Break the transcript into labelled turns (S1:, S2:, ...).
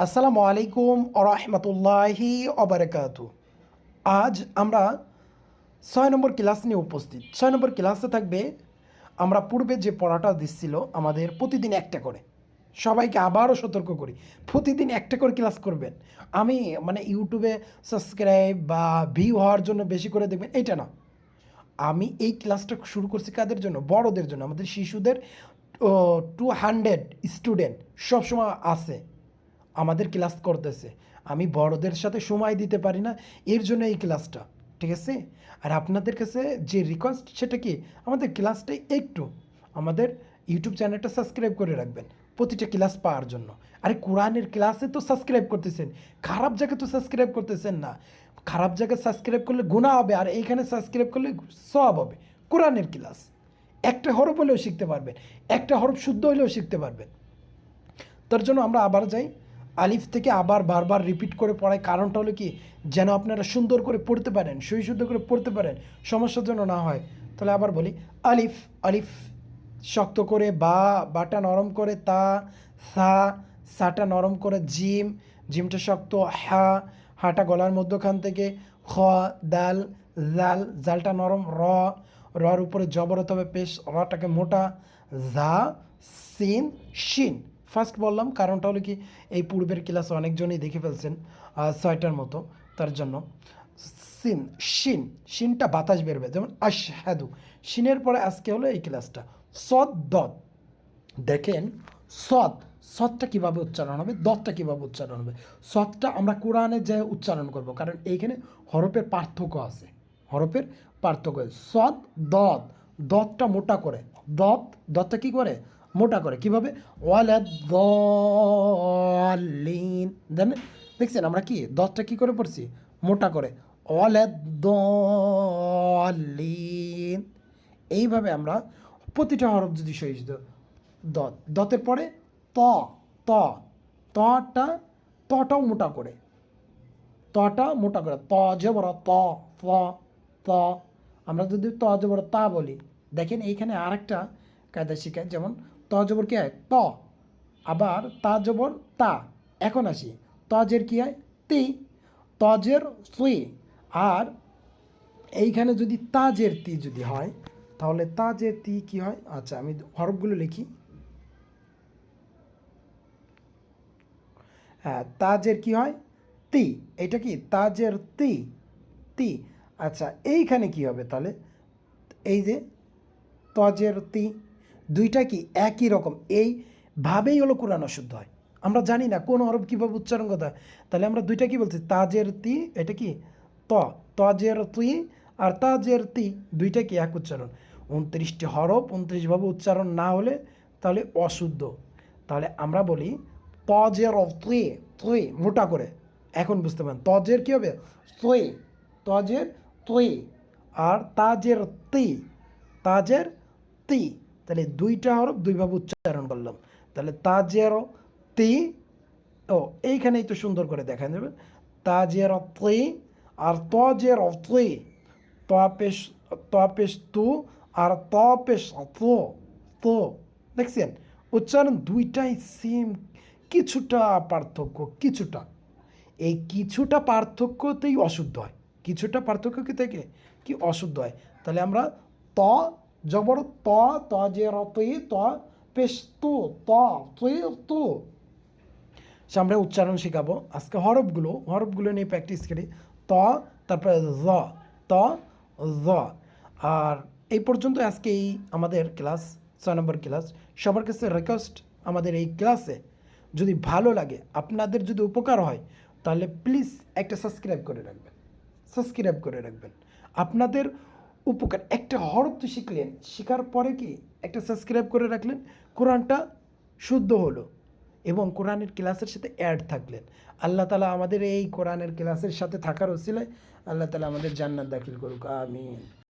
S1: আসসালামু আলাইকুম আরহামতুল্লাহি অবরাকাতু। আজ আমরা 6 নম্বর ক্লাস নিয়ে উপস্থিত। 6 নম্বর ক্লাসে থাকবে আমরা পূর্বে যে পড়াটা দিচ্ছিল আমাদের প্রতিদিন একটা করে। সবাইকে আবারও সতর্ক করি, প্রতিদিন একটা করে ক্লাস করবেন। আমি ইউটিউবে সাবস্ক্রাইব বা ভিউ হওয়ার জন্য বেশি করে দেখবেন এটা না। আমি এই ক্লাসটা শুরু করছি কাদের জন্য? বড়দের জন্য। আমাদের শিশুদের 200 স্টুডেন্ট সবসময় আছে, আমাদের ক্লাস করতেছে। আমি বড়দের সাথে সময় দিতে পারি না, এর জন্য এই ক্লাসটা, ঠিক আছে? আর আপনাদের কাছে যে রিকোয়েস্ট সেটা কি, আমাদের ক্লাসটা একটু আমাদের ইউটিউব চ্যানেলটা সাবস্ক্রাইব করে রাখবেন প্রতিটা ক্লাস পাওয়ার জন্য। আরে কোরআনের ক্লাসে তো সাবস্ক্রাইব করতেছেন, খারাপ জায়গায় তো সাবস্ক্রাইব করতেছেন না। খারাপ জায়গায় সাবস্ক্রাইব করলে গুনাহ হবে, আর এইখানে সাবস্ক্রাইব করলে সওয়াব হবে। কোরআনের ক্লাস একটা হরফ হলেও শিখতে পারবেন, একটা হরফ শুদ্ধ হলেও শিখতে পারবেন। তার জন্য আমরা আবার যাই, আলিফ থেকে আবার বারবার রিপিট করে পড়াই। কারণটা হলো কি, যেন আপনারা সুন্দর করে পড়তে পারেন, সই শুদ্ধ করে পড়তে পারেন, সমস্যার জন্য না হয়। তাহলে আবার বলি, আলিফ আলিফ শক্ত করে, বাটা নরম করে, তা সা সাটা নরম করে, জিম জিমটা শক্ত, হাটা গলার মধ্যখান থেকে, খ দাল জাল জালটা নরম, রর উপরে জবর হতে হবে পেশ, রটাকে মোটা, ঝা সিন শিন। ফার্স্ট বললাম কারণটা হলো কি, এই পূর্বের ক্লাসে অনেকজনই দেখে ফেলছেন 6টার মতো, তার জন্য সিন শিন, শিনটা বাতাস বেরোবে, যেমন আশহাদু। শিনের পরে আজকে হলো এই ক্লাসটা সদ দত। দেখেন সদ, সদটা কীভাবে উচ্চারণ হবে, দতটা কীভাবে উচ্চারণ হবে। সদটা আমরা কোরআনে যে উচ্চারণ করব, কারণ এইখানে হরফের পার্থক্য আছে, হরফের পার্থক্য। সদ দত, দতটা মোটা করে, দতটা কী করে, মোটা করে। কীভাবে? ওয়ালাদ-দাল্লিন। দেন দেখছেন আমরা কি দতটা কী করে পড়ছি, মোটা করে, ওয়ালাদ-দাল্লিন। এইভাবে আমরা প্রতিটা হরফ যদি সহিত দতের পরে ত ত তটাও মোটা করে, তটা মোটা করে, ত জবর ত ত ত। আমরা যদি ত জবর তা বলি, দেখেন এইখানে আরেকটা কায়দা শিখায়, যেমন ত জবর কী হয়, ত, আবার তা জবর তা। এখন আসি, তজের কী হয়, তি, তজের সুই। আর এইখানে যদি তাজের তি যদি হয়, তাহলে তাজের তি কী হয়? আচ্ছা, আমি হরফগুলো লিখি। হ্যাঁ, তাজের কি হয়, তি। এটা কি তাজের তি, তি। আচ্ছা, এইখানে কি হবে তাহলে, এই যে তজের তি, দুইটা কি একই রকম, এইভাবেই হলো কোরআন অশুদ্ধ হয়। আমরা জানি না কোন হরফ কীভাবে উচ্চারণ করতে হয়, তাহলে আমরা দুইটা কি বলছি, তাজের তি, এটা কি ত, তজের তুই আর তাজের তি, দুইটা কি এক উচ্চারণ। 29টি হরফ 29ভাবে উচ্চারণ না হলে তাহলে অশুদ্ধ। তাহলে আমরা বলি তজের তুই, তুই মোটা করে। এখন বুঝতে পারেন তজের কী হবে, তুই, তজের তুই, আর তাজের তি, তাজের তি। তাহলে দুইটা হরফ দুইভাবে উচ্চারণ করলাম। তাহলে তাজের তি, ও এইখানেই তো সুন্দর করে দেখা যাবে, তাজের তি আর তজের তুই, তপেশ, তপেশ তু আর তপেশ তো, তো। দেখছেন উচ্চারণ দুইটাই সেম, কিছুটা পার্থক্য, কিছুটা, এই কিছুটা পার্থক্যতেই অশুদ্ধ হয়, কিছুটা পার্থক্য কি থেকে কি অশুদ্ধ হয়। তাহলে আমরা ত জবর ত, তজের তুই, ত পেশ তু, ত তুই তু। আমরা উচ্চারণ শেখাবো আজকে, হরফগুলো নিয়ে প্র্যাকটিস করি। ত, তারপরে জ, ত জ। আর এই পর্যন্ত আজকে এই আমাদের ক্লাস 6 নম্বর ক্লাস। সবার কাছে রিকোয়েস্ট, আমাদের এই ক্লাসে যদি ভালো লাগে, আপনাদের যদি উপকার হয়, তাহলে প্লিজ একটা সাবস্ক্রাইব করে রাখবেন, সাবস্ক্রাইব করে রাখবেন। আপনাদের উপকার, একটা হরফ তো শিখলেন, শেখার পরে কি একটা সাবস্ক্রাইব করে রাখলেন, কোরআনটা শুদ্ধ হলো এবং কোরআনের ক্লাসের সাথে অ্যাড থাকলেন। আল্লাহ তালা আমাদের এই কোরআনের ক্লাসের সাথে থাকার ওসিলায় আল্লাহ তালা আমাদের জান্নাত দাখিল করুক, আমিন।